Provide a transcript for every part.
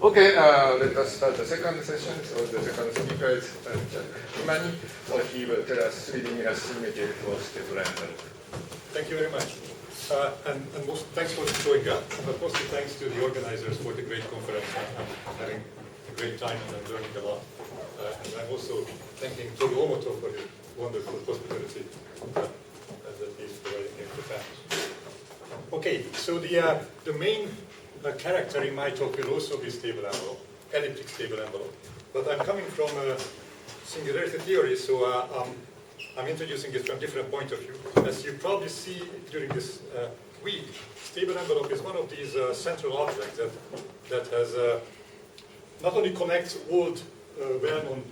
Okay, let us start the second session. So the second speaker is Rimanyi. So he will tell us 3D symmetry for stable envelope. Thank you very much. And most thanks for showing up, but mostly thanks to the organizers for the great conference. I'm having a great time and I'm learning a lot. And I'm also thanking Toru Omoto for his wonderful hospitality that he's providing here to fans. Okay, so the main character in my talk will also be stable envelope, elliptic stable envelope. But I'm coming from singularity theory, so I'm introducing it from a different point of view. As you probably see during this week, stable envelope is one of these central objects that has not only connects old, well-known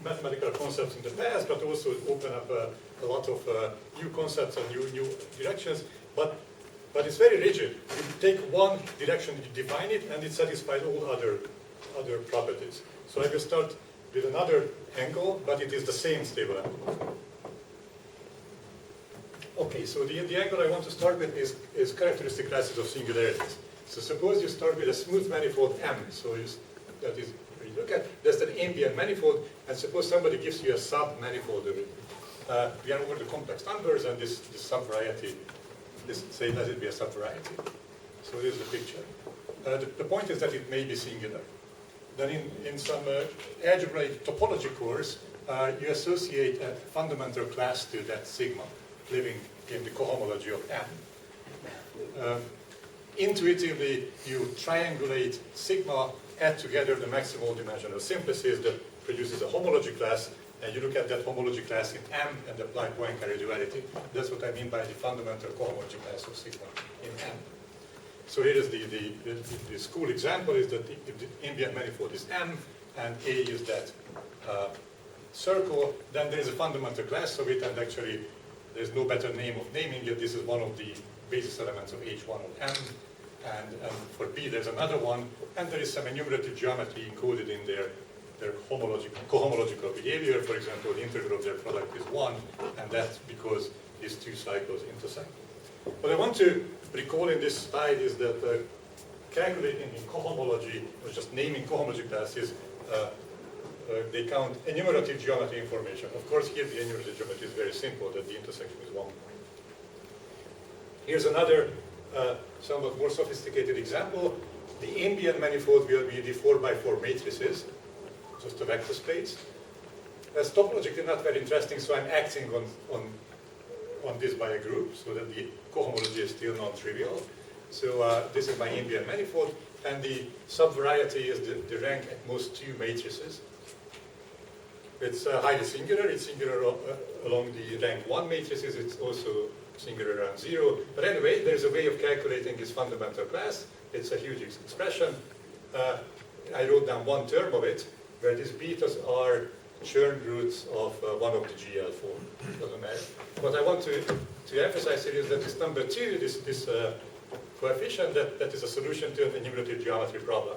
mathematical concepts in the past, but also open up a lot of new concepts and new directions. But it's very rigid. You take one direction, you define it, and it satisfies all other properties. So I will start with another angle, but it is the same stable angle. Okay, so the angle I want to start with is characteristic classes of singularities. So suppose you start with a smooth manifold M. So that is where you look at. There's an ambient manifold, and suppose somebody gives you a sub-manifold of it. We are over the complex numbers, and this sub-variety. Say let it be a subvariety. So here's the picture. The point is that it may be singular. Then in some algebraic topology course, you associate a fundamental class to that sigma, living in the cohomology of M. Intuitively, you triangulate sigma, add together the maximal dimensional simplices that produces a homology class, and you look at that homology class in M and apply Poincare duality. That's what I mean by the fundamental cohomology class of sigma in M. So here is the school example is that if the ambient manifold is M and A is that circle, then there is a fundamental class of it, and actually there's no better name of naming it. This is one of the basis elements of H1 of M, and for B there's another one, and there is some enumerative geometry encoded in their cohomological behavior. For example, the integral of their product is 1, and that's because these two cycles intersect. What I want to recall in this slide is that calculating in cohomology, or just naming cohomology classes, they count enumerative geometry information. Of course, here the enumerative geometry is very simple, that the intersection is 1. Here's another somewhat more sophisticated example. The ambient manifold will be the 4x4 matrices, just a vector space. As topologically not very interesting, so I'm acting on this by a group, so that the cohomology is still non-trivial. So this is my ambient manifold, and the subvariety is the rank at most 2 matrices. It's highly singular. It's singular along the rank 1 matrices. It's also singular around 0. But anyway, there's a way of calculating this fundamental class. It's a huge expression. I wrote down one term of it, where these betas are churn roots of one of the GL4. Doesn't matter. What I want to emphasize here is that this number 2, this coefficient, that is a solution to an enumerative geometry problem.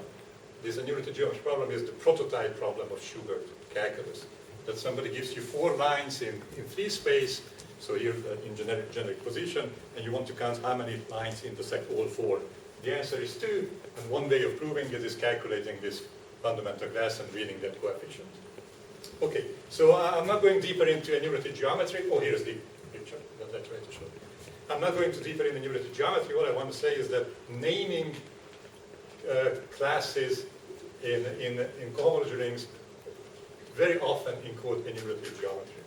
This enumerative geometry problem is the prototype problem of Schubert calculus. That somebody gives you 4 lines in free space, so here in generic position, and you want to count how many lines intersect all 4. The answer is 2, and one way of proving it is calculating this fundamental class and reading that coefficient. Okay, so I'm not going deeper into enumerative geometry. Oh, here's the picture that I tried to show. I'm not going deeper in enumerative geometry. What I want to say is that naming classes in cohomology rings very often encode enumerative geometry.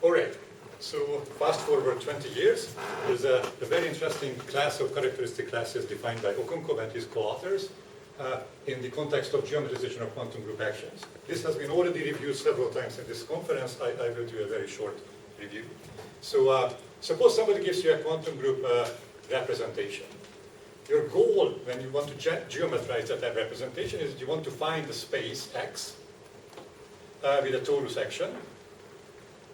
All right, so fast forward 20 years. There's a very interesting class of characteristic classes defined by Okunkov and his co-authors in the context of geometrization of quantum group actions. This has been already reviewed several times in this conference. I will do a very short review. So suppose somebody gives you a quantum group representation. Your goal when you want to geometrize that representation is you want to find the space X with a torus action,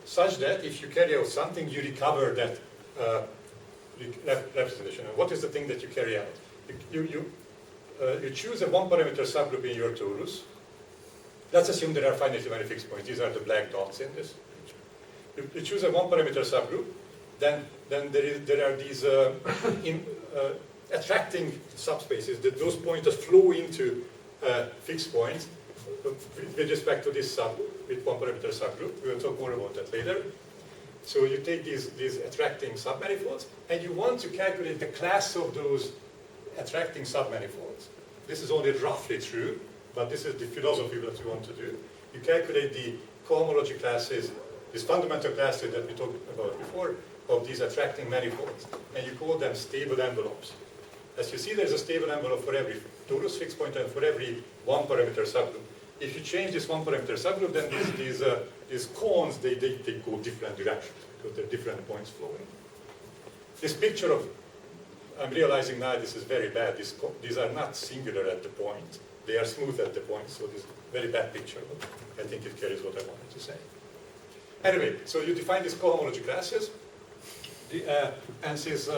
such that if you carry out something, you recover that representation. And what is the thing that you carry out? you choose a one-parameter subgroup in your torus. Let's assume there are finitely many fixed points. These are the black dots in this. You choose a one-parameter subgroup, then there are these attracting subspaces that those pointers flow into fixed points with respect to this subgroup, with one-parameter subgroup. We will talk more about that later. So you take these attracting submanifolds, and you want to calculate the class of those attracting submanifolds. This is only roughly true, but this is the philosophy that you want to do. You calculate the cohomology classes, these fundamental classes that we talked about before, of these attracting manifolds, and you call them stable envelopes. As you see, there's a stable envelope for every torus fixed point and for every one-parameter subgroup. If you change this one-parameter subgroup, then these cones, they go different directions because they're different points flowing. This picture of, I'm realizing now this is very bad. These are not singular at the point. They are smooth at the point, so this is a very bad picture, but I think it carries what I wanted to say. Anyway, so you define these cohomology classes, and since,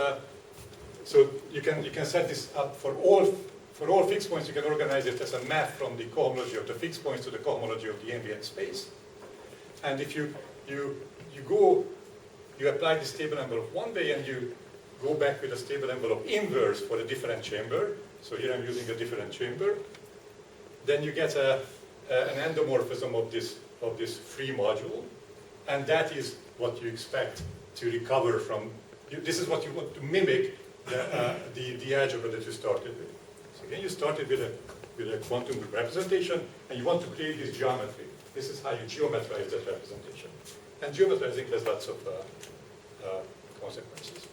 so you can set this up for all fixed points. You can organize it as a map from the cohomology of the fixed points to the cohomology of the ambient space. And if you apply the stable envelope one way, and you go back with a stable envelope inverse for a different chamber. So here I'm using a different chamber. Then you get an endomorphism of this free module, and that is what you expect to recover from. This is what you want to mimic the algebra that you started with. So again, you started with a quantum group representation, and you want to create this geometry. This is how you geometrize that representation. And geometrizing has lots of consequences.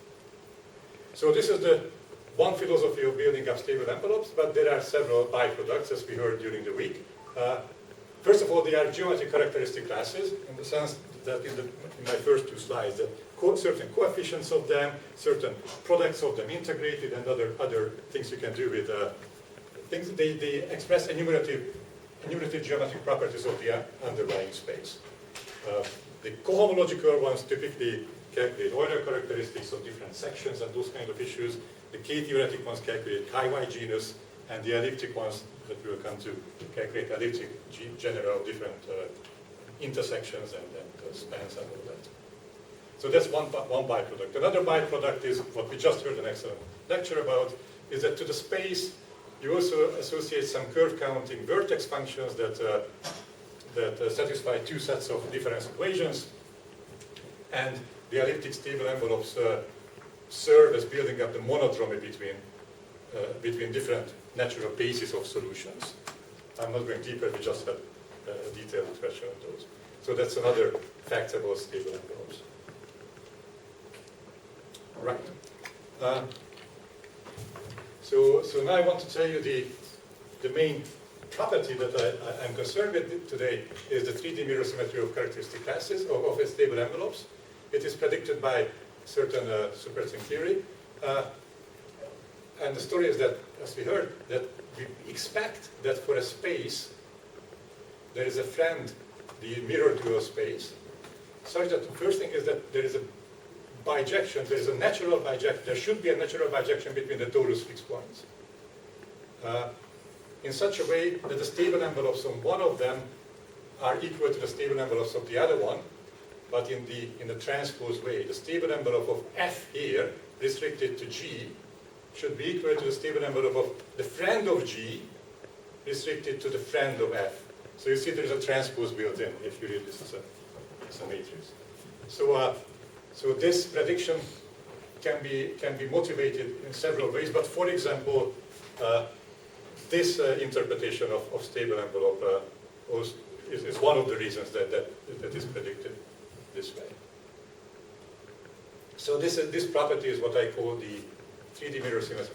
So this is the one philosophy of building up stable envelopes, but there are several byproducts, as we heard during the week. First of all, they are geometric characteristic classes, in the sense that in my first two slides, that certain coefficients of them, certain products of them integrated, and other things you can do with things. They express enumerative geometric properties of the underlying space. The cohomological ones typically calculate Euler characteristics of different sections and those kind of issues. The K-theoretic ones calculate chi-y genus, and the elliptic ones that we will come to calculate elliptic genera of different intersections and spans and all that. So that's one byproduct. Another byproduct is what we just heard an excellent lecture about, is that to the space you also associate some curve counting vertex functions that satisfy two sets of difference equations, and the elliptic stable envelopes serve as building up the monodromy between different natural bases of solutions. I'm not going deeper, we just had a detailed discussion of those. So that's another fact about stable envelopes. Right. So now I want to tell you the main property that I'm concerned with today is the 3D mirror symmetry of characteristic classes of stable envelopes. It is predicted by certain superstring theory. And the story is that, as we heard, that we expect that for a space there is a friend, the mirror dual space, such that the first thing is that there is a bijection, there is a natural bijection, there should be a natural bijection between the torus fixed points. In such a way that the stable envelopes on one of them are equal to the stable envelopes of the other one, but in the transpose way. The stable envelope of F here, restricted to G, should be equal to the stable envelope of the friend of G, restricted to the friend of F. So you see there is a transpose built in if you read this as a matrix. So this prediction can be motivated in several ways, but for example, this interpretation of stable envelope is one of the reasons that is predicted this way. So this property is what I call the 3D mirror symmetry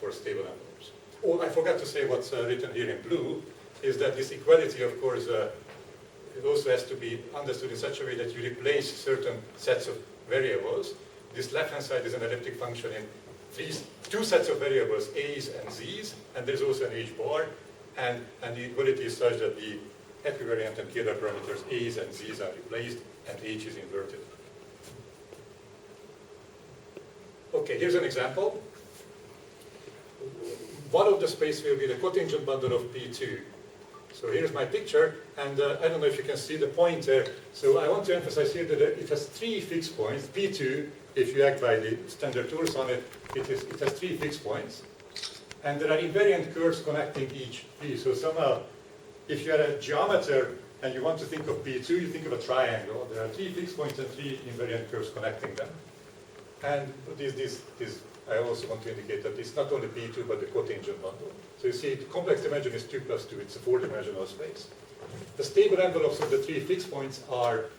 for stable envelopes. Oh, I forgot to say what's written here in blue is that this equality, of course, it also has to be understood in such a way that you replace certain sets of variables. This left-hand side is an elliptic function in two sets of variables, a's and z's, and there's also an h bar, and the equality is such that the equivariant and killer parameters a's and z's are replaced, and h is inverted. Okay, here's an example. one of the space will be the cotangent bundle of P2. So here's my picture, and I don't know if you can see the pointer. So I want to emphasize here that it has 3 fixed points. P2, if you act by the standard tools on it, it has 3 fixed points. And there are invariant curves connecting each P. So somehow, if you are a geometer and you want to think of P2, you think of a triangle. There are 3 fixed points and 3 invariant curves connecting them. And this I also want to indicate that it's not only P2 but the cotangent bundle. So you see the complex dimension is 2 plus 2, it's a 4-dimensional space. The stable envelopes of the 3 fixed points are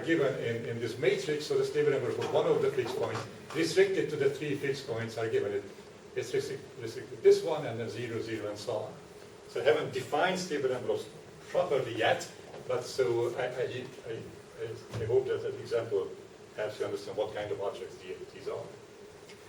given in this matrix, so the stable envelope of one of the fixed points restricted to the 3 fixed points are given. It's restricted this one and then 0, 0 and so on. So I haven't defined stable envelopes properly yet, but so I hope that that example helps you understand what kind of objects these are.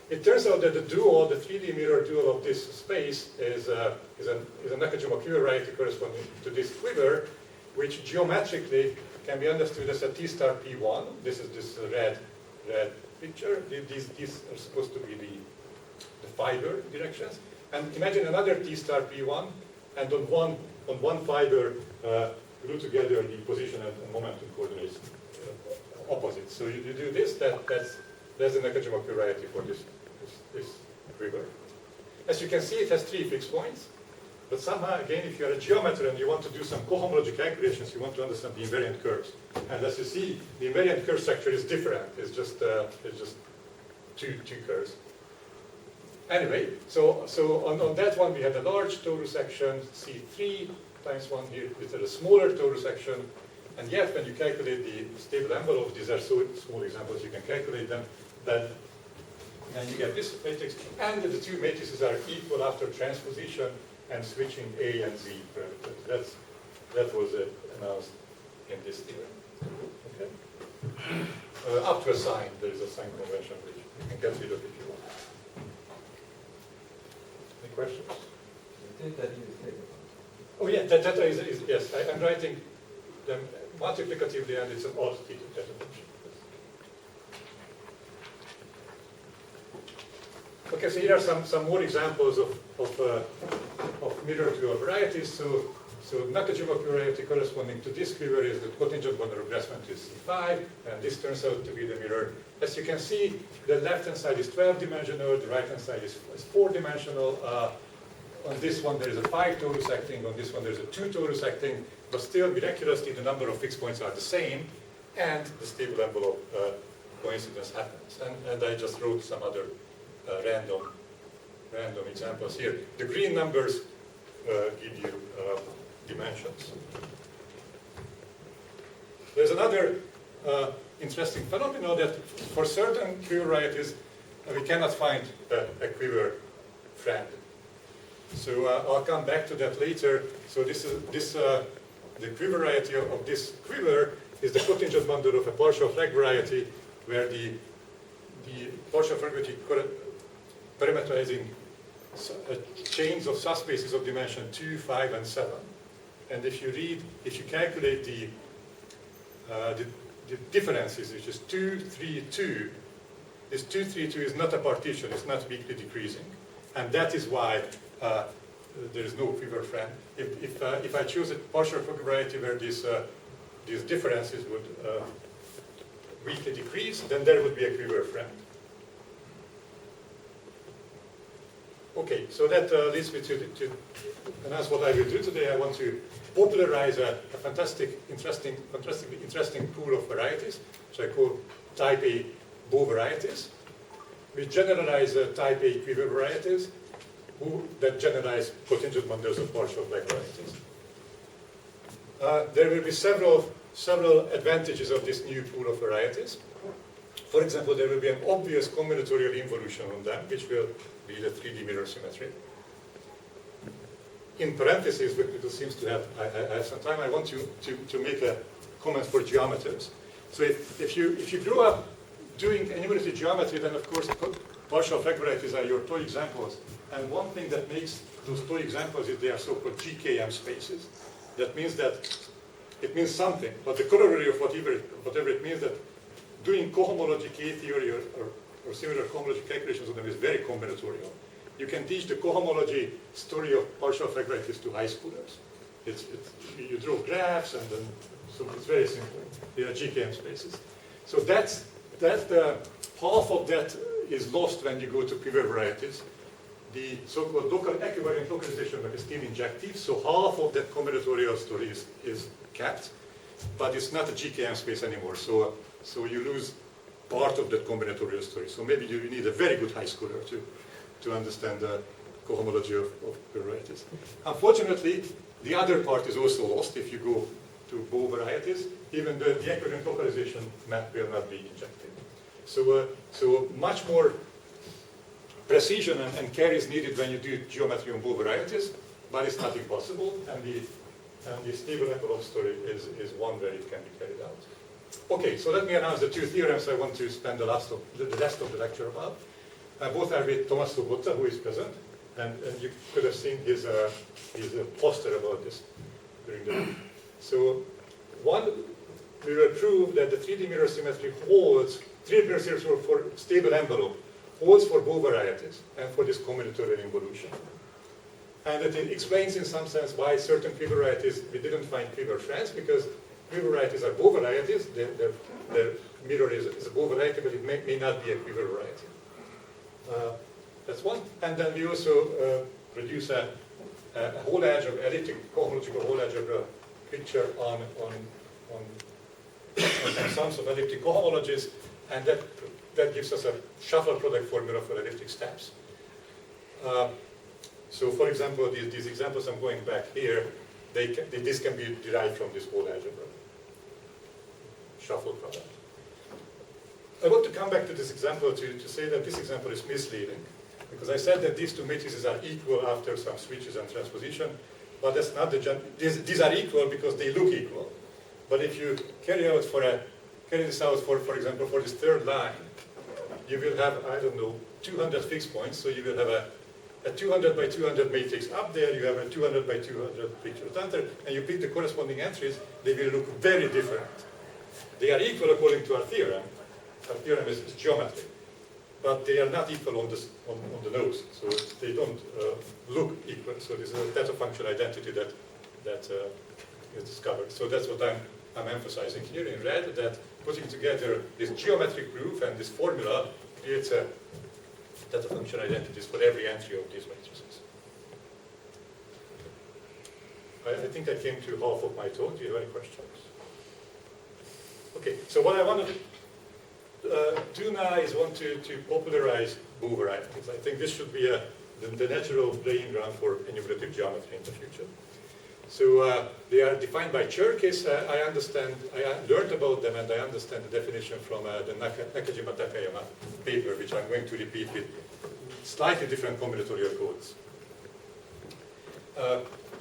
It turns out that the dual, the 3D mirror dual of this space is a Nakajima quiver variety corresponding to this quiver, which geometrically can be understood as a T star P1. This is this red picture. These are supposed to be the fiber directions. And imagine another T star P1, and on one fiber glue together the position and momentum coordinates opposite. So you do this, that's a Nakajima quiver variety for this quiver. As you can see, it has 3 fixed points. But somehow, again, if you're a geometer and you want to do some cohomology calculations, you want to understand the invariant curves. And as you see, the invariant curve structure is different. It's just two curves. Anyway, so on that one, we had a large torus section, C3 times 1 here, with a smaller torus section. And yet, when you calculate the stable envelope, these are so small examples, you can calculate them, then you get this matrix, and the 2 matrices are equal after transposition and switching A and Z parameters. That was announced in this theorem. Okay. Up to a sign, there is a sign convention which you can get rid of if you want. Any questions? Oh yeah, that is yes. I'm writing them multiplicatively, and it's an odd theta function. Okay, so here are some more examples of mirror dual varieties. So Nakajima quiver variety corresponding to this quiver is the cotangent bundle of Grassmann to C5, and this turns out to be the mirror. As you can see, the left-hand side is 12-dimensional, the right-hand side is 4-dimensional. On this one there is a 5 torus acting, on this one there is a 2 torus acting, but still miraculously the number of fixed points are the same, and the stable envelope coincidence happens. And I just wrote some other random examples here. The green numbers give you dimensions. There's another interesting phenomenon that for certain quiver varieties we cannot find a quiver friend. So I'll come back to that later. So the quiver variety of this quiver is the cotangent bundle of a partial Fleck variety, where the partial Fleck variety parameterizing chains of subspaces of dimension 2, 5, and 7. And if you calculate the differences, which is 2, 3, 2, this 2, 3, 2 is not a partition, it's not weakly decreasing. And that is why there is no quiver friend. If I choose a partial Fleck variety where these differences would weakly decrease, then there would be a quiver friend. Okay, so that leads me to announce what I will do today. I want to popularize a fantastically interesting pool of varieties, which I call type A Bow varieties. We generalize type A quiver varieties that generalize cotangent bundles of partial Fleck varieties. There will be several advantages of this new pool of varieties. For example, there will be an obvious combinatorial involution on them, which will be the 3D mirror symmetry. In parentheses, because it seems to have, I have some time, I want to make a comment for geometers. So if you grew up doing enumerated geometry, then of course partial Fleck varieties are your toy examples. And one thing that makes those toy examples is they are so-called GKM spaces. That means that it means something, but the corollary of whatever it means, that doing cohomology K theory or similar cohomology calculations on them is very combinatorial. you can teach the cohomology story of partial fragmentities to high schoolers. You draw graphs, and then so it's very simple. They are GKM spaces. So half of that is lost when you go to quiver varieties. The so-called local equivalent localization is still injective, so half of that combinatorial story is kept, but it's not a GKM space anymore. So you lose part of that combinatorial story. So maybe you need a very good high schooler to understand the cohomology of varieties. Unfortunately, the other part is also lost if you go to Bow varieties. Even the equivalent localization map will not be injected. So much more precision and care is needed when you do geometry on Bow varieties, but it's not impossible. And the stable envelope story is one where it can be carried out. Okay, so let me announce the two theorems I want to spend the rest of the lecture about. Both are with Tommaso Botta, who is present, and you could have seen his poster about this during the week. So one, we will prove that the 3D mirror symmetry holds, 3D mirror symmetry for stable envelope holds for Bow varieties and for this combinatorial involution. And it explains in some sense why certain quiver varieties we didn't find quiver friends, because quiver varieties are Bow varieties, their mirror is a Bow variety, but it may not be a quiver variety. That's one. And then we also produce a whole algebra, elliptic cohomological whole algebra picture on sums of elliptic cohomologies, and that gives us a shuffle product formula for elliptic steps. So for example, these examples I'm going back here, this can be derived from this whole algebra shuffle product. I want to come back to this example to say that this example is misleading, because I said that these two matrices are equal after some switches and transposition, but that's not these are equal because they look equal. But if you carry this out for example, for this third line, you will have, I don't know, 200 fixed points, so you will have a 200 by 200 matrix up there, you have a 200 by 200 picture down there, and you pick the corresponding entries, they will look very different. They are equal according to our theorem. Our theorem is geometry, but they are not equal on the nose, so they don't look equal. So this is a theta function identity that is discovered. So that's what I'm emphasizing here in red, that putting together this geometric proof and this formula creates a theta function identities for every entry of these matrices. I think I came to half of my talk. Do you have any questions? Okay, so what I want to do now is want to popularize Bow varieties. I think this should be the natural playing ground for enumerative geometry in the future. So they are defined by Cherkis. I learned about them, and I understand the definition from the Nakajima-Takayama paper, which I'm going to repeat with slightly different combinatorial codes.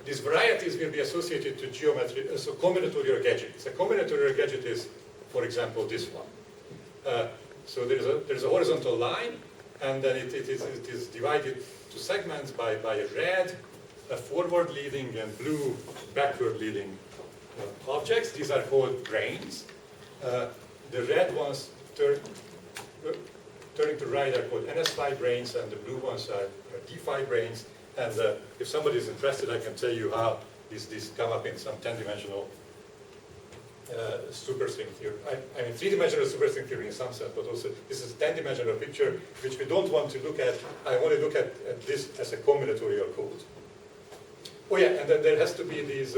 These varieties will be associated to geometry, so combinatorial gadgets. A combinatorial gadget is, for example, this one. So there's a horizontal line, and then it is divided to segments by a red, a forward-leading, and blue backward-leading objects. These are called branes. The red ones turning to right are called NS5 branes, and the blue ones are D5 branes. And if somebody is interested, I can tell you how these come up in some 10-dimensional superstring theory. I mean 3-dimensional superstring theory in some sense, but also this is a 10-dimensional picture which we don't want to look at. I want to look at this as a combinatorial code. Oh yeah, and then there has to be these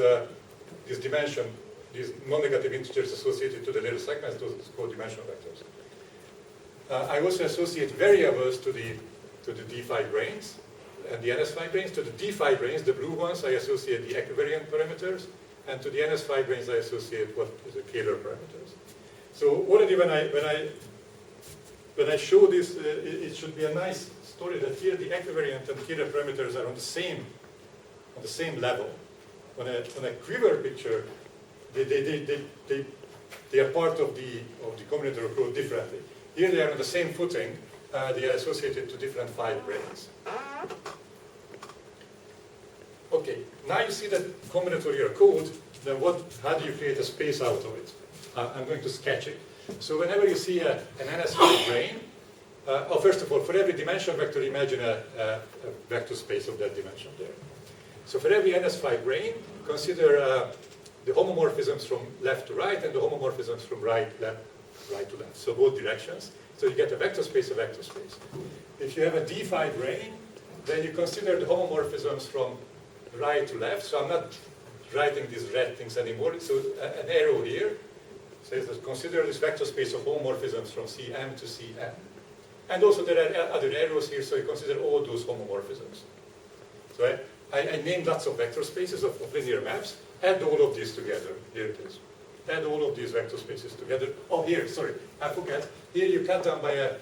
dimension, these non-negative integers associated to the little segments, those are called dimensional vectors. I also associate variables to the D5 branes and the NS5 branes. To the D5 branes, the blue ones, I associate the equivariant parameters, and to the NS5 branes, I associate what is the Kähler parameters. So already when I show this, it should be a nice story that here the equivariant and Kähler parameters are on the same level. On a quiver picture, they are part of the combinatorial code differently. Here they are on the same footing. They are associated to different 5 branes. Okay, now you see that combinatorial code, then how do you create a space out of it? I'm going to sketch it. So whenever you see an NS5 brane, First of all, for every dimension vector, imagine a vector space of that dimension there. So for every NS5 brane, consider the homomorphisms from left to right and the homomorphisms from right to left. So both directions. So you get a vector space, a vector space. If you have a D5 brane, then you consider the homomorphisms from right to left. So I'm not writing these red things anymore. So an arrow here says that consider this vector space of homomorphisms from Cm to Cn. And also there are other arrows here, so you consider all those homomorphisms. So I named lots of vector spaces of linear maps. Add all of these together. Here it is. Add all of these vector spaces together. Oh, here, sorry, I forgot. Here you cut down by a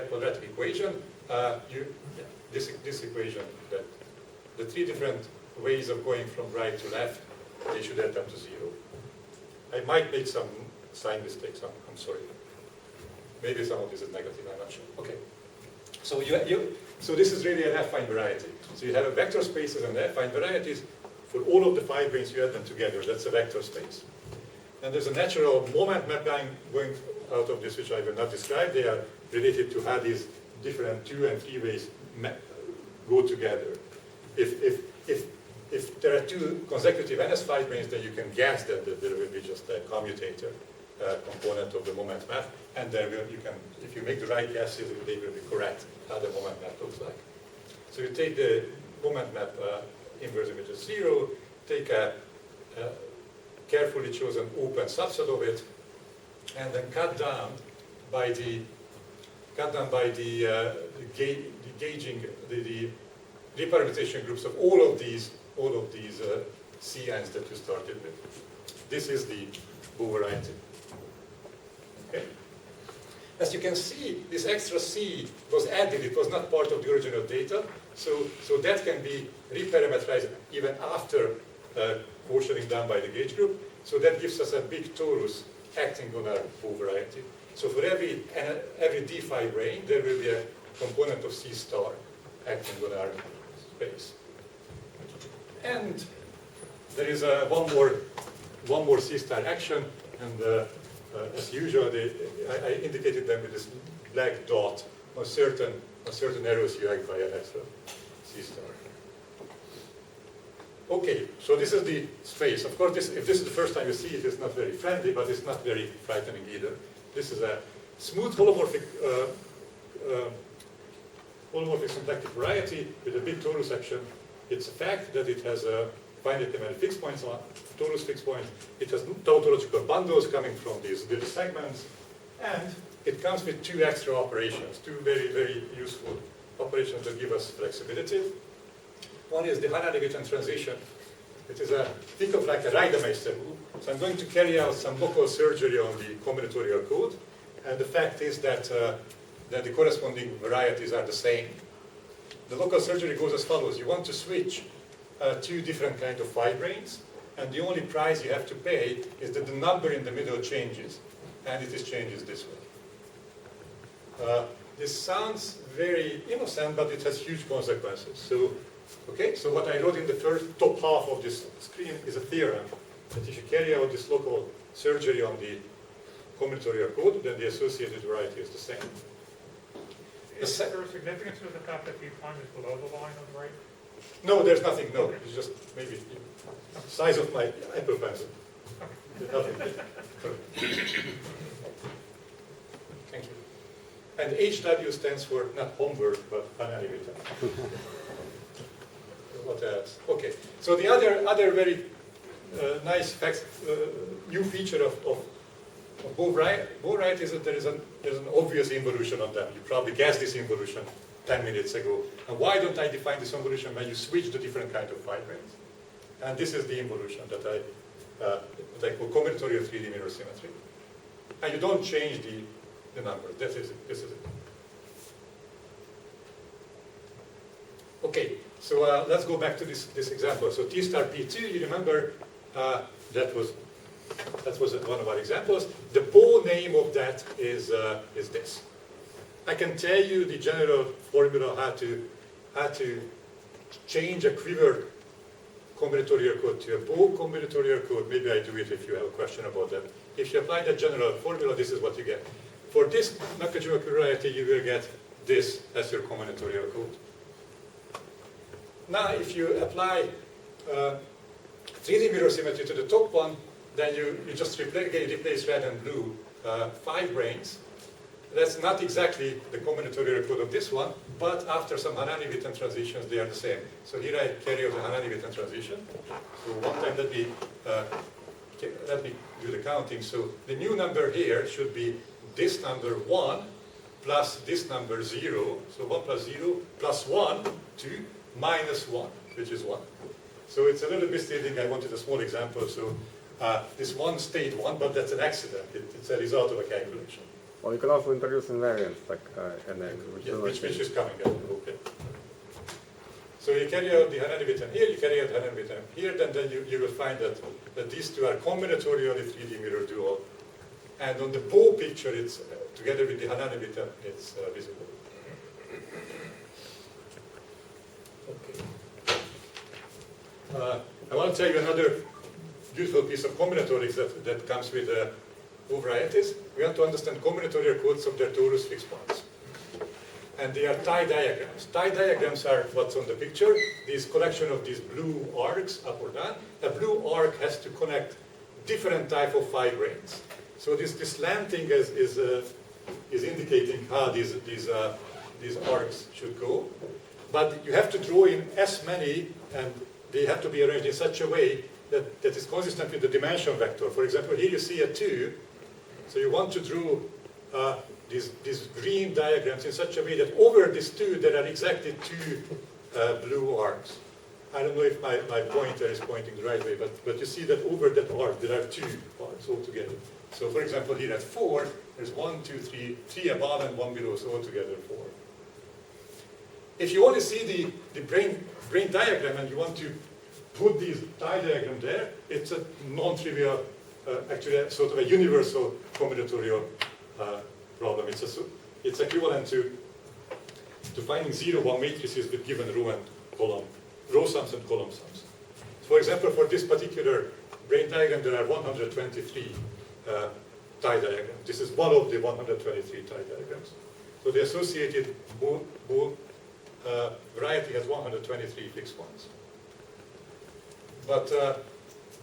quadratic equation. This equation, that the three different ways of going from right to left, they should add up to 0. I might make some sign mistakes. I'm sorry. Maybe some of this is negative. I'm not sure. Okay. So so this is really an affine variety. So you have a vector spaces and affine varieties. For all of the 5 branes, you add them together. That's a vector space. And there's a natural moment map line going out of this, which I will not describe. They are related to how these different 2 and 3 ways go together. If there are 2 consecutive NS5 branes, then you can guess that there will be just a commutator component of the moment map, and if you make the right guesses, they will be correct how the moment map looks like. So you take the moment map inverse image as 0, take a carefully chosen open subset of it, and then cut down by the reparameterization groups of all of these CNs that you started with. This is the Bow variety. Okay. As you can see, this extra C was added. It was not part of the original data, so that can be reparameterized even after portioning down by the gauge group. So that gives us a big torus acting on our Bow variety. So for every D5 brane, there will be a component of C star acting on our space. And there is one more C star action, and as usual, I indicated them with this black dot on certain arrows you act by an extra C star. Okay, so this is the space. Of course, if this is the first time you see it, it's not very friendly, but it's not very frightening either. This is a smooth holomorphic symplectic variety with a big torus action. It's a fact that it has a finite dimensional fixed points on torus fixed points. It has tautological bundles coming from these little segments, and it comes with 2 extra operations, 2 very, very useful operations that give us flexibility. One is the Hahn-Elegant transition. It is think of like a Reidemeister move. So I'm going to carry out some local surgery on the combinatorial code, and the fact is that the corresponding varieties are the same. The local surgery goes as follows. You want to switch 2 different kinds of 5 branes, and the only price you have to pay is that the number in the middle changes, and it changes this way. This sounds very innocent, but it has huge consequences. So what I wrote in the first top half of this screen is a theorem that if you carry out this local surgery on the combinatorial code, then the associated variety is the same. Is there a significance to the fact that the time is below the line on the right? No, there's nothing. No, Okay. it's just maybe the size of my Apple pencil. Nothing. Thank you. And HW stands for not homework, but Hahn-Elegant. What else? Okay. So the other very nice new feature of Bow variety is that there's an obvious involution of them. You probably guessed this involution 10 minutes ago. And why don't I define this involution when you switch the different kind of 5 branes? And this is the involution that I call combinatorial 3D mirror symmetry. And you don't change the number. This is it. Okay, so let's go back to this example. So T star P2, you remember that was one of our examples. The Bow name of that is this. I can tell you the general formula how to change a quiver combinatorial code to a Bow combinatorial code. Maybe I do it if you have a question about that. If you apply that general formula, this is what you get. For this Nakajima variety, you will get this as your combinatorial code. Now, if you apply 3D mirror symmetry to the top one, then you just replace red and blue 5 branes. That's not exactly the combinatorial code of this one, but after some Hanani-Witten transitions, they are the same. So here I carry out the Hanani-Witten transition. So one time let me do the counting. So the new number here should be this number 1 plus this number 0. So 1 plus 0 plus 1, 2, minus 1, which is 1. So it's a little misleading. I wanted a small example. So this 1 stayed 1, but that's an accident. It's a result of a calculation. Well, you can also introduce invariance, like and then which is coming up. Okay. So you carry out the Hanani-Witten here, you carry out Hanani-Witten here, then you will find that these two are combinatorially 3D mirror dual. And on the bow picture, it's together with the Hanani-Witten, it's visible. Okay. I want to tell you another beautiful piece of combinatorics that comes with O varieties. We want to understand combinatorial codes of their torus fixed points. And they are tie diagrams. Tie diagrams are what's on the picture. This collection of these blue arcs, up or down. A blue arc has to connect different type of 5 branes. So this slanting is indicating how these arcs should go. But you have to draw in as many, and they have to be arranged in such a way that is consistent with the dimension vector. For example, here you see a 2. So you want to draw these green diagrams in such a way that over this 2 there are exactly 2 blue arcs. I don't know if my pointer is pointing the right way, but you see that over that arc there are 2 arcs altogether. So for example, here at 4, there's 1, 2, 3 above and 1 below, so altogether 4. If you only see the brain diagram and you want to put this tie diagram there, it's a non-trivial, actually sort of a universal combinatorial problem. It's equivalent to finding 0-1 matrices with given row sums and column sums. For example, for this particular brain diagram, there are 123 tie diagrams. This is one of the 123 tie diagrams. So the associated Boole variety has 123 fixed points. But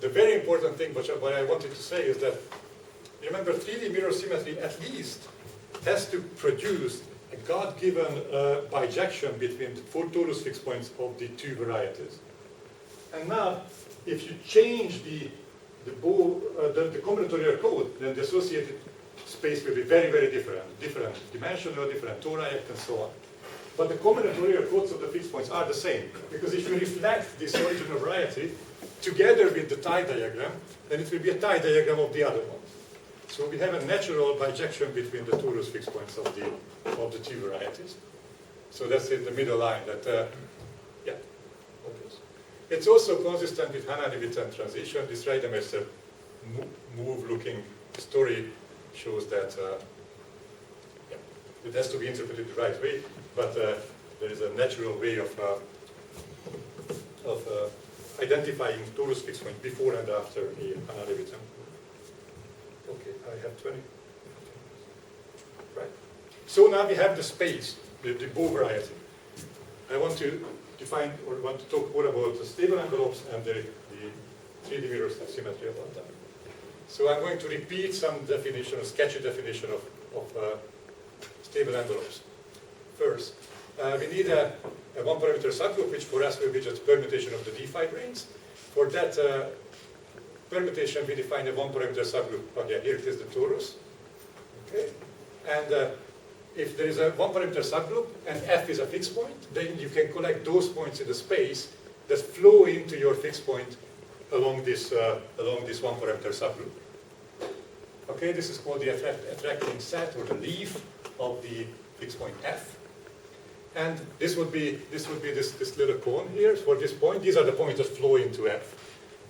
the very important thing, what I wanted to say is that, remember, 3D mirror symmetry at least has to produce a God-given bijection between the 4 torus fixed points of the 2 varieties. And now, if you change the combinatorial code, then the associated space will be very, very different dimensional, different toric, and so on. But the combinatorial codes of the fixed points are the same, because if you reflect this original variety together with the tie diagram, then it will be a tie diagram of the other one. So we have a natural bijection between the torus fixed points of the 2 varieties. So that's in the middle line. Yeah, obvious. It's also consistent with Hanani-Witten transition. This Rademacher move-looking story shows that it has to be interpreted the right way, but there is a natural way of identifying torus fixed point before and after the Hanani-Witten. Okay, I have 20. Right. So now we have the space, the Boole variety. I want to define or want to talk more about the stable envelopes and the 3D mirror symmetry about that. So I'm going to repeat some definition, a sketchy definition of stable envelopes. First, we need a 1-parameter subgroup, which for us will be just permutation of the d5 branes. For that permutation, we define a 1-parameter subgroup. Okay, here it is the torus. Okay, and if there is a 1-parameter subgroup and f is a fixed point, then you can collect those points in the space that flow into your fixed point along this 1-parameter subgroup. Okay, this is called the attracting set or the leaf of the fixed point f. And this would be this little cone here for this point. These are the points that flow into f.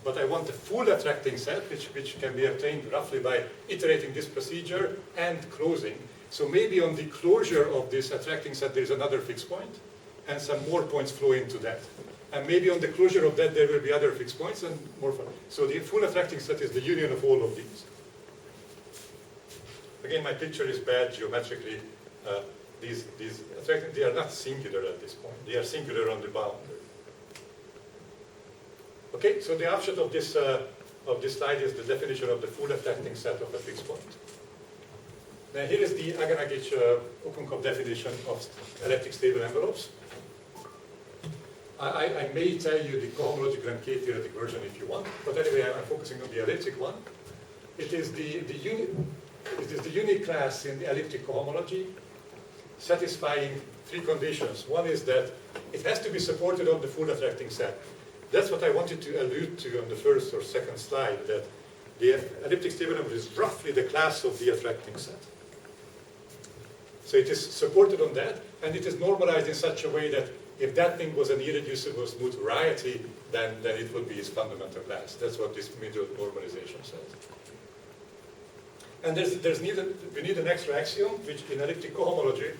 But I want a full attracting set, which can be obtained roughly by iterating this procedure and closing. So maybe on the closure of this attracting set, there is another fixed point, and some more points flow into that. And maybe on the closure of that, there will be other fixed points and more fun. So the full attracting set is the union of all of these. Again, my picture is bad geometrically, these attracting, they are not singular at this point. They are singular on the boundary. Okay, so the offshoot of this slide is the definition of the full attracting set of a fixed point. Now here is the Aganagic-Okounkov definition of elliptic stable envelopes. I may tell you the cohomological and K-theoretic version if you want, but anyway, I'm focusing on the elliptic one. It is the unique class in the elliptic cohomology satisfying three conditions. One is that it has to be supported on the full attracting set. That's what I wanted to allude to on the first or second slide, that the elliptic stable envelope is roughly the class of the attracting set. So it is supported on that, and it is normalized in such a way that if that thing was an irreducible smooth variety, then it would be its fundamental class. That's what this middle normalization says. And we need an extra axiom, which in elliptic cohomology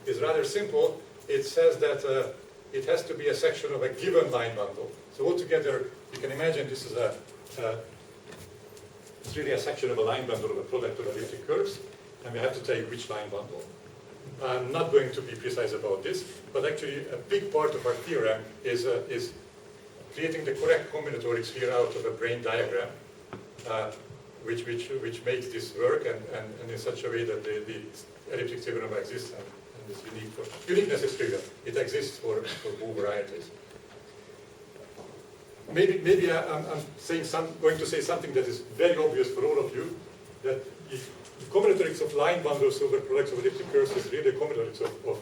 is rather simple. It says that it has to be a section of a given line bundle. So altogether, you can imagine this is it's really a section of a line bundle of a product of elliptic curves, and we have to tell you which line bundle. I'm not going to be precise about this, but actually a big part of our theorem is creating the correct combinatoric sphere out of a brane diagram, which makes this work and in such a way that the elliptic stable envelope exists and is unique. Uniqueness is trivial. It exists for Boole varieties. Maybe I'm going to say something that is very obvious for all of you, that if the combinatorics of line bundles over products of elliptic curves is really combinatorics of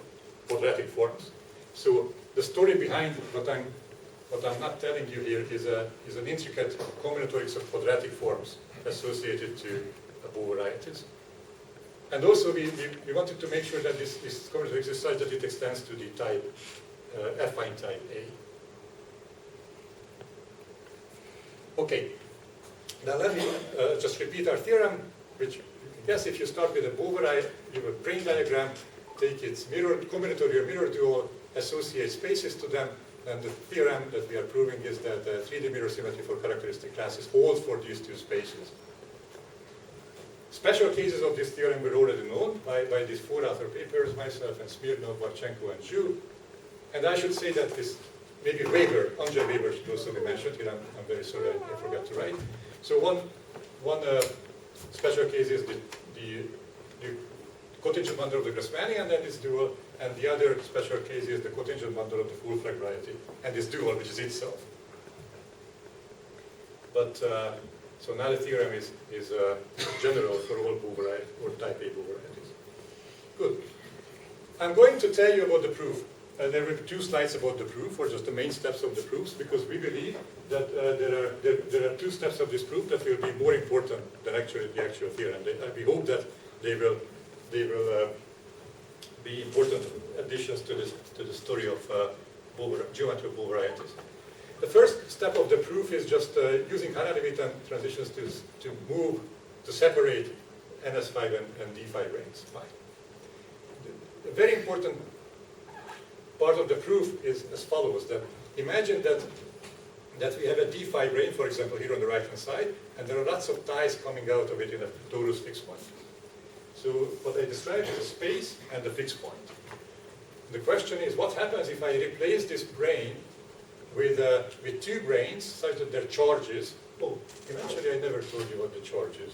quadratic forms. So the story behind what I'm not telling you here is an intricate combinatorics of quadratic forms associated to Boole varieties. And also we wanted to make sure that this combinatorics is such that it extends to the type, affine type A. Okay, now let me just repeat our theorem, which, yes, if you start with a Boole variety, you have a brane diagram, take its mirror, combinatory or mirror dual, associate spaces to them, and the theorem that we are proving is that 3D mirror symmetry for characteristic classes holds for these two spaces. Special cases of this theorem were already known by these four other papers, myself and Smirnov, Barchenko, and Zhu. And I should say that this, maybe Weber, Andrzej Weber should also be mentioned here. I'm very sorry I forgot to write. So one special case is the contingent bundle of the Grassmanni and then its dual, and the other special case is the contingent bundle of the full flag variety and its dual, which is itself. But so now the theorem is general for all Boole varieties or type A Boole varieties. Good. I'm going to tell you about the proof. There will be 2 slides about the proof, or just the main steps of the proofs, because we believe that there are 2 steps of this proof that will be more important than actually the actual theorem. We hope that they will be important additions to the story of geometry of Boole varieties. The first step of the proof is just using Hahn-Levithan transitions to separate NS5 and D5 branes. The very important part of the proof is as follows: that imagine that we have a D5 brane, for example, here on the right-hand side, and there are lots of ties coming out of it in a torus fixed point. So what I described is a space and a fixed point. The question is, what happens if I replace this brane with 2 branes such that their charges? Oh, eventually I never told you what the charge is.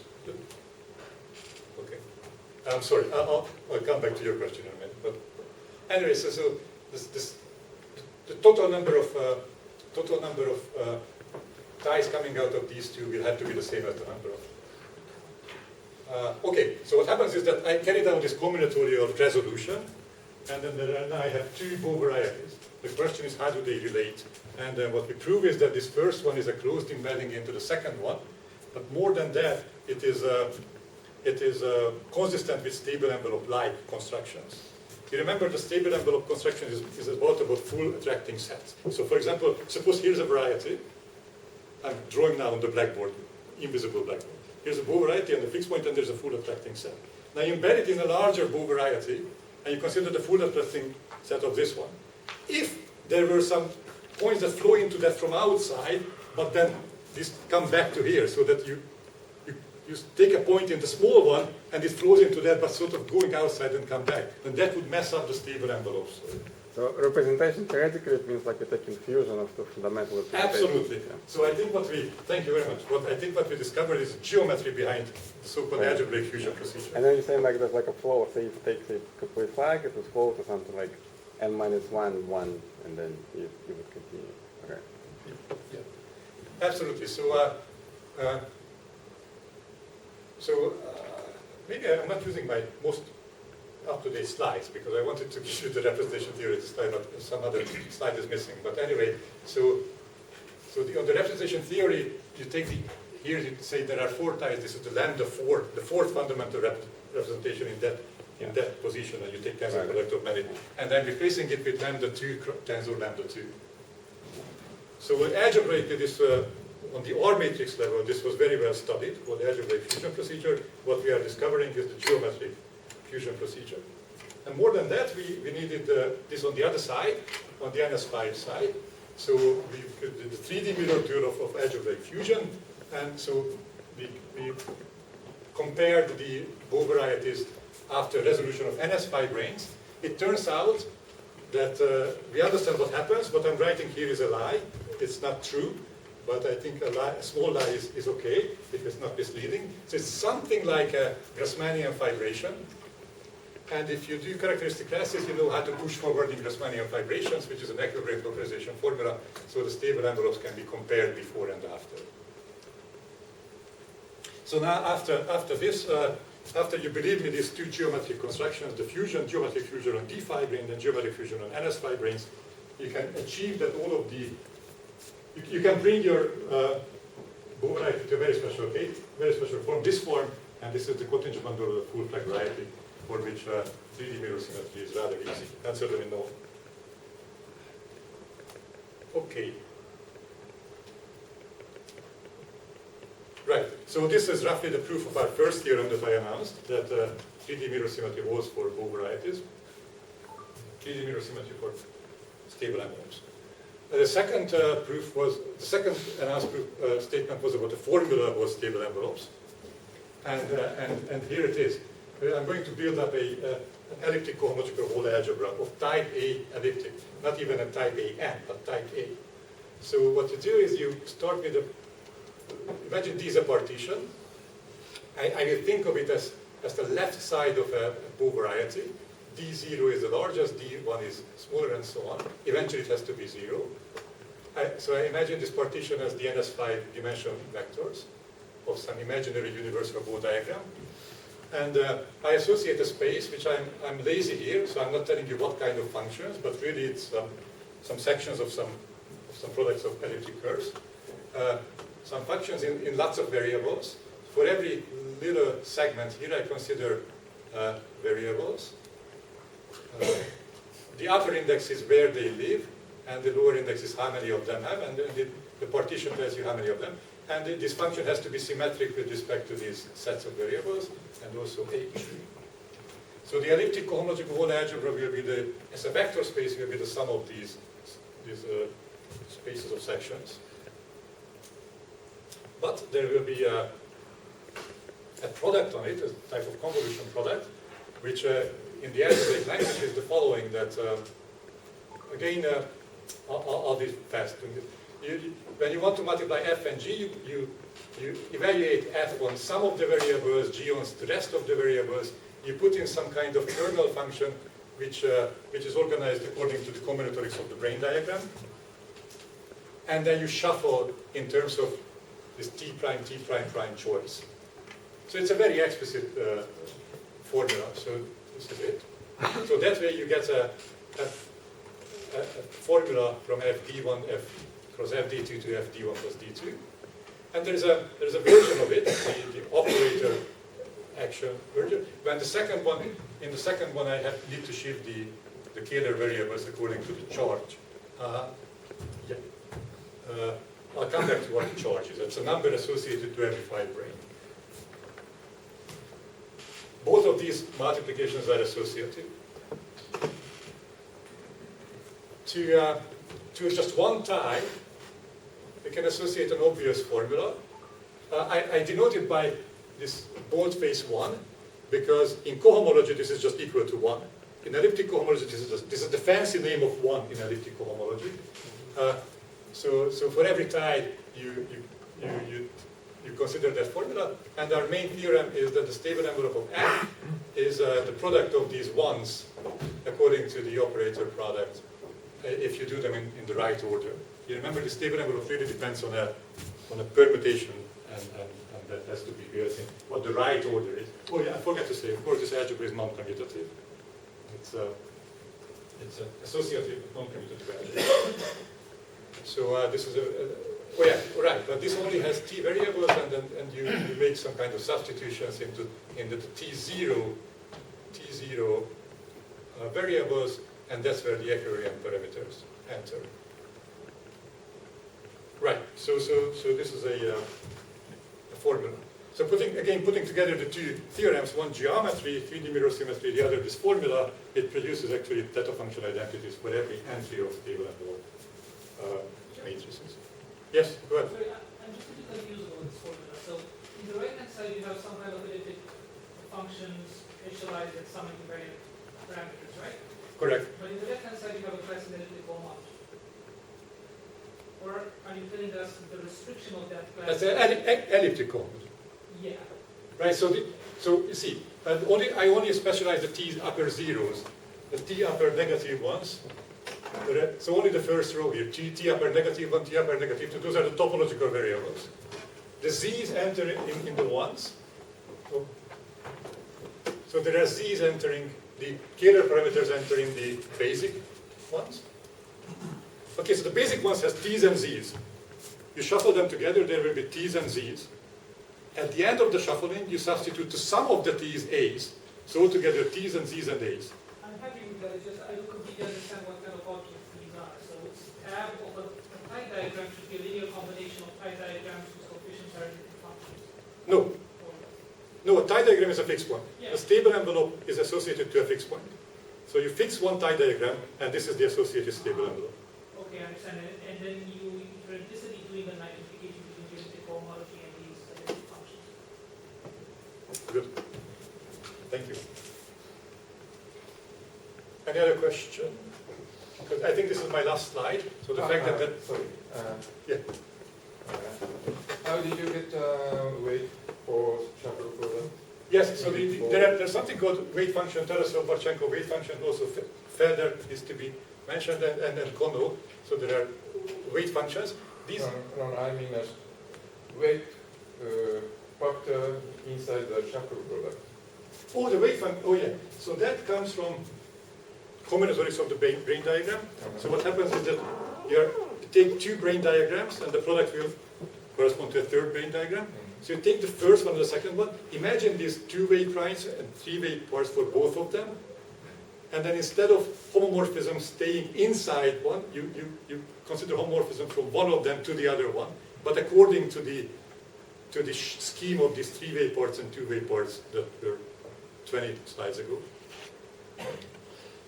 Okay, I'm sorry. I'll come back to your question in a minute. But anyway, so the total number of ties coming out of these 2 will have to be the same as the number of. Okay, so what happens is that I carry down this combinatory of resolution, and then I have 2 Boole varieties. The question is, how do they relate? And what we prove is that this first one is a closed embedding into the second one, but more than that, it is consistent with stable envelope-like constructions. You remember the stable envelope construction is about full attracting sets. So for example, suppose here's a variety. I'm drawing now on the blackboard, invisible blackboard. Here's a Boole variety and a fixed point, and there's a full attracting set. Now you embed it in a larger Boole variety, and you consider the full attracting set of this one. If there were some points that flow into that from outside, but then this come back to here, so that you you take a point in the small one and it flows into that, but sort of going outside and come back. And that would mess up the stable envelopes. So representation theoretically it means like you're taking fusion of two fundamental representations. Absolutely. Yeah. So I think thank you very much. I think what we discovered is geometry behind the so-called algebraic fusion procedure. And then you're saying like there's like a flow, say if you take say complete flag, it would flow to something like n minus 1, 1, and then you would continue. Okay. Yeah. Absolutely. So, maybe I'm not using my most up-to-date slides because I wanted to give you the representation theory slide, but some other slide is missing. But anyway, on the representation theory, you take here you say there are 4 times. This is the lambda 4, the 4th fundamental representation in that position, and you take tensor product of many, and then replacing it with lambda 2 tensor lambda 2. So with algebraic, it is on the R matrix level. This was very well studied for the algebraic fusion procedure. What we are discovering is the geometric fusion procedure. And more than that, we needed this on the other side, on the NS5 side. So we did the 3D mirror tour of algebraic fusion, and so we compared the Bow varieties after resolution of NS5 branes. It turns out that we understand what happens. What I'm writing here is a lie. It's not true, but I think a small lie is okay if it's not misleading. So it's something like a Grassmannian fibration. And if you do characteristic classes, you know how to push forward in Grassmannian fibrations, which is an equilibrium localization formula, so the stable envelopes can be compared before and after. So now after this, after you believe me, these 2 geometric constructions, the fusion, geometric fusion on D fibrane and geometric fusion on NS fibranes, you can achieve that all of the, you can bring your Bow variety to a very special case, very special form, this form, and this is the contingent bundle of the full flag variety, for which 3D mirror symmetry is rather easy, and certainly known. Okay. Right, so this is roughly the proof of our first theorem that I announced, that 3D mirror symmetry holds for Bow varieties. 3D mirror symmetry for stable envelopes. The second proof was, the second announced proof, statement was about the formula of stable envelopes. And here it is. I'm going to build up an elliptic cohomological whole algebra of type A elliptic, not even a type A-n, but type A. So what you do is you start with imagine D is a partition. I will think of it as the left side of a Bow variety. D0 is the largest, D1 is smaller, and so on. Eventually it has to be 0. So I imagine this partition as the NS5 dimension vectors of some imaginary universal Bow diagram. And I associate a space, which I'm lazy here, so I'm not telling you what kind of functions, but really it's some sections of some products of elliptic curves. Some functions in lots of variables. For every little segment here, I consider variables. The upper index is where they live, and the lower index is how many of them have, and the partition tells you how many of them. And this function has to be symmetric with respect to these sets of variables, and also H. So the elliptic cohomological whole algebra will be as a vector space, will be the sum of these spaces of sections. But there will be a product on it, a type of convolution product, which in the algebraic language is the following, that, again, I'll be fast. When you want to multiply f and g, you evaluate f on some of the variables, g on the rest of the variables. You put in some kind of kernel function, which is organized according to the combinatorics of the brane diagram. And then you shuffle in terms of this t prime choice. So it's a very explicit formula. So this is it. So that way you get a formula from fd1 f cross fd2 to fd1 plus d2. And there's a version of it, the operator action version. When the second one, in the second one, I need to shift the Kähler variables according to the charge. I'll come back to what the charge is. It's a number associated to every 5 brane. Both of these multiplications are associative. To just one type, we can associate an obvious formula. I denote it by this both face 1, because in cohomology this is just equal to 1. In elliptic cohomology this is the fancy name of 1 in elliptic cohomology. So for every tide you consider that formula, and our main theorem is that the stable envelope of F is the product of these ones according to the operator product if you do them in the right order. You remember the stable envelope really depends on a permutation, and that has to be real thing. What the right order is. Oh yeah, I forgot to say, of course, this algebra is non-commutative. It's an associative non-commutative algebra. So this is oh yeah, right. But this only has t variables, and you make some kind of substitutions into the t0 variables, and that's where the equilibrium parameters enter. Right. So this is a formula. So putting together the two theorems, one geometry, 3D mirror symmetry, the other this formula, it produces actually theta function identities for every entry of stable envelope matrices. Yes, go ahead. Sorry, I'm just a bit confused about this formula. So in the right-hand side, you have some kind of elliptic functions initialized at some invariant parameters, right? Correct. But in the left-hand side, you have a class in elliptic homology. Or are you telling us the restriction of that class? That's elliptical. Yeah. Right, so you see, I only specialize the t upper zeros, the t upper negative ones. So only the first row here, t upper negative 1, t upper negative 2, those are the topological variables. The z's enter in the ones. So there are z's entering, the scalar parameters entering the basic ones. Okay, so the basic ones has t's and z's. You shuffle them together, there will be t's and z's. At the end of the shuffling, you substitute to some of the t's a's. So altogether t's and z's and a's. I'm happy with that. It's just I don't completely understand what kind of objects these are. So it's tab of a tie diagram should be a linear combination of tie diagrams whose coefficients are elliptic functions. No. No, a tie diagram is a fixed point. Yeah. A stable envelope is associated to a fixed point. So you fix one tie diagram, and this is the associated stable envelope. Okay, I understand. And then you're implicitly doing an identification between the elliptic homology and these elliptic functions. Good. Thank you. Any other question? Because I think this is my last slide. So the fact that sorry. Yeah. How did you get weight for Shuffle product? Yes, so there's something called weight function, Tarasov-Barchenko weight function, also Felder is to be mentioned, and Kono. So there are weight functions. These No, I mean weight factor inside the Shuffle product. Oh, the weight function, oh yeah. So that comes from combinatorics of the brain diagram. So what happens is that you take two brain diagrams, and the product will correspond to a third brain diagram. So you take the first one and the second one. Imagine these two-way primes and three-way parts for both of them. And then instead of homomorphism staying inside one, you consider homomorphism from one of them to the other one. But according to the scheme of these three-way parts and two-way parts that were 20 slides ago.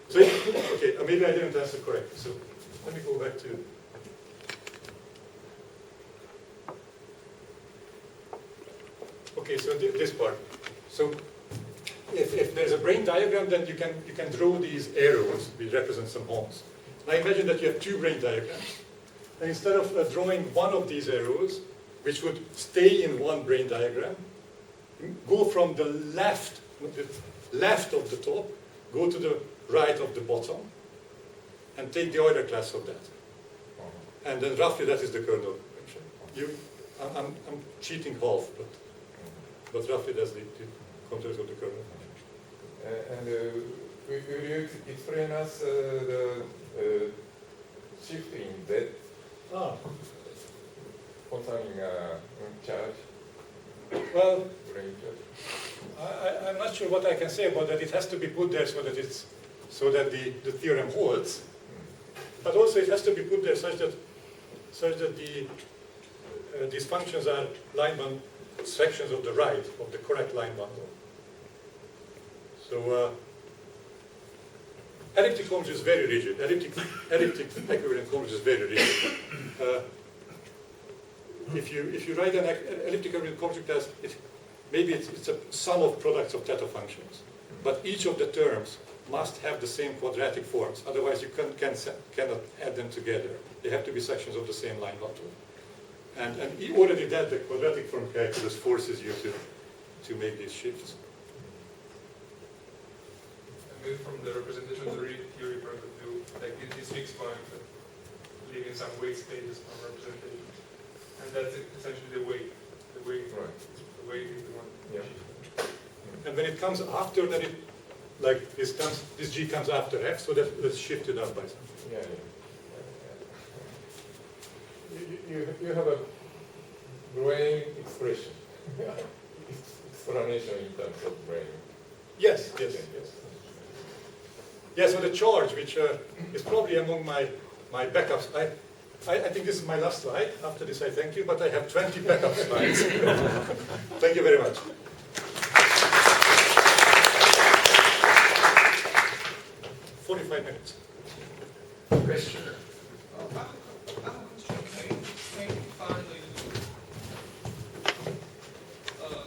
So, okay, maybe I didn't answer correctly. So let me go back to. Okay, so this part. So if there's a brain diagram, then you can draw these arrows which represent some homes. Now imagine that you have two brain diagrams. And instead of drawing one of these arrows, which would stay in one brain diagram, go from the left of the top, go to the right of the bottom, and take the Euler class of that. And then roughly that is the kernel function. I'm cheating half, but roughly that's the contours of the kernel function. And will you explain us the shift in Z concerning charge? Well, brain charge. I'm not sure what I can say about that. It has to be put there so that the theorem holds. But also it has to be put there such that these functions are line bundle sections of the right of the correct line bundle. So elliptic homology is very rigid. Elliptic equivalent homology is very rigid. If you write an elliptic equivalent homology test, maybe it's a sum of products of theta functions, but each of the terms must have the same quadratic forms. Otherwise, you cannot add them together. They have to be sections of the same line bundle. And already that, the quadratic form calculus forces you to make these shifts. And then from the representation theory point of view, like this fixed point, leaving some weight spaces from representation. And that's essentially the weight. The weight, Right. the weight is the one. Yeah. And when it comes after, then it, like this G comes after F, so that's shifted up by something. Yeah. You have a brain expression, explanation in terms of brain. Yes. Yes, so the charge, which is probably among my backups. I think this is my last slide. After this, I thank you, but I have 20 backup slides. Thank you very much. minutes. Question?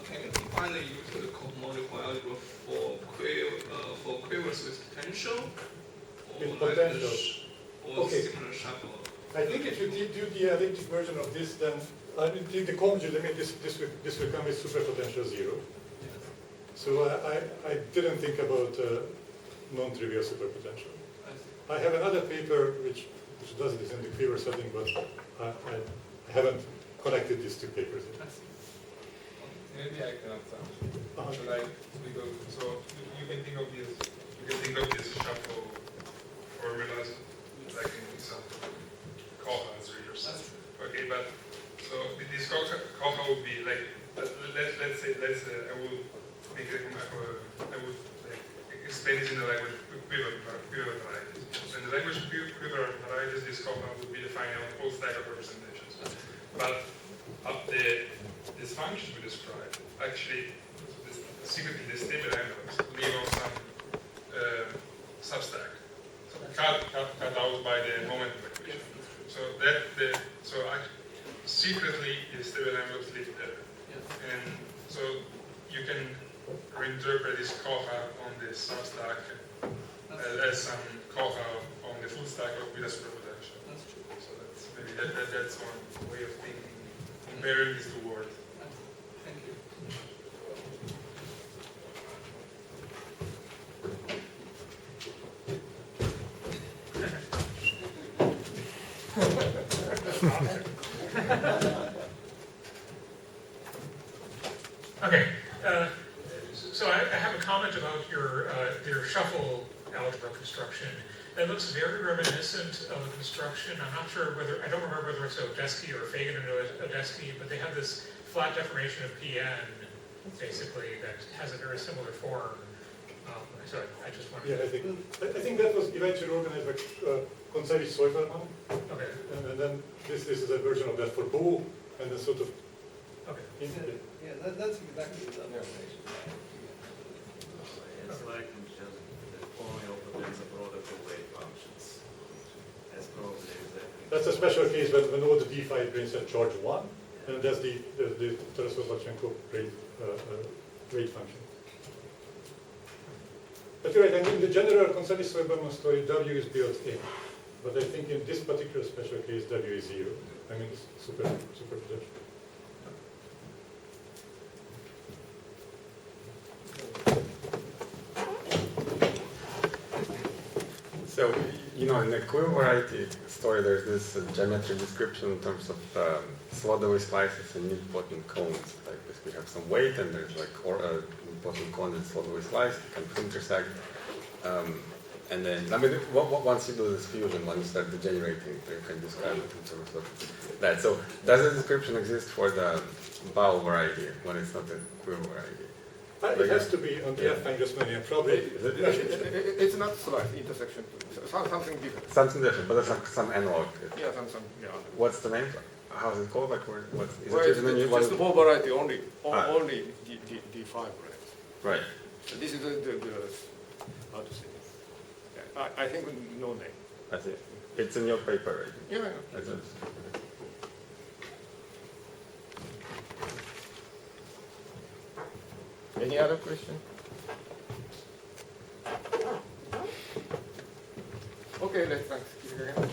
Can you define the use of the cohomological algebra for quivers with potential? With potential. Or Okay. similar shuffle? I think if you do the elliptic version of this, then I mean, the conjugate limit, this will come with superpotential 0. So I didn't think about non-trivial superpotential. I have another paper which does this in the quiver setting, but I haven't connected these two papers yet. Maybe I can add something. So like, so you can think of this shuffle formulas like in some Koha's readers. Okay, but so this Koha would be like, let's say I would make it, I would like explain it in the language quiver varieties. So in the language quiver varieties, this Koha would be defined on whole stack of representations. But this function we described, actually, secretly the stable envelopes live on some substack, so cut out by the momentum equation. So secretly the stable envelopes live there, and so you can reinterpret this Koha on the substack as some Koha on the full stack with a superpotential. So that's maybe that's one way of thinking, comparing these two words. Thank you. Okay, so I have a comment about your shuffle algebra construction. It looks very reminiscent of a construction. I'm not sure whether, I don't remember whether it's Odesky or Fagan and Odesky, but they have this flat deformation of Pn, basically, that has a very similar form. So I just wanted Yeah, I think that was eventually organized by Konsevic Seufermann. Okay. And then this is a version of that for Bo, and then sort of. Okay. Yeah, that's exactly the observation. It's like the formula of potential product of wave functions. That's probably exactly. That's a special case when all the d5 branes have charge 1, and that's the Tarasov-Lachenko rate function. But you're right, and in the general Konsevic-Seufermann story, W is built in. But I think in this particular special case, W is 0. I mean, it's super potential. So, you know, in the quiver variety story, there's this geometry description in terms of slot-away slices and nilpotent cones. Like this, we have some weight, and there's like nilpotent cone and slot-away slice, kind of intersect. And then, I mean, once you do this fusion, when you start degenerating, you can describe it in terms of that. So, does the description exist for the bow variety when it's not a quiver variety? It has to be on the F-Angus-Mania, probably. It's not slice, intersection, something different. Something different, but there's some analog. Yeah, yeah. What's the name? How is it called? Like, what is Well, it? it's just the whole variety, only D5 branes. Right. So this is the how to say it? Yeah, I think no name. I see. It's in your paper, right? Yeah. That's it. Any other question? Okay, let's thank you again.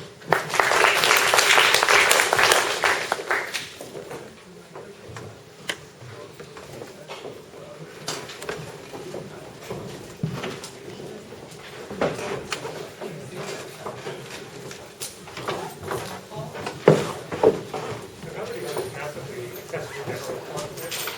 Nobody was massively testing general quantity.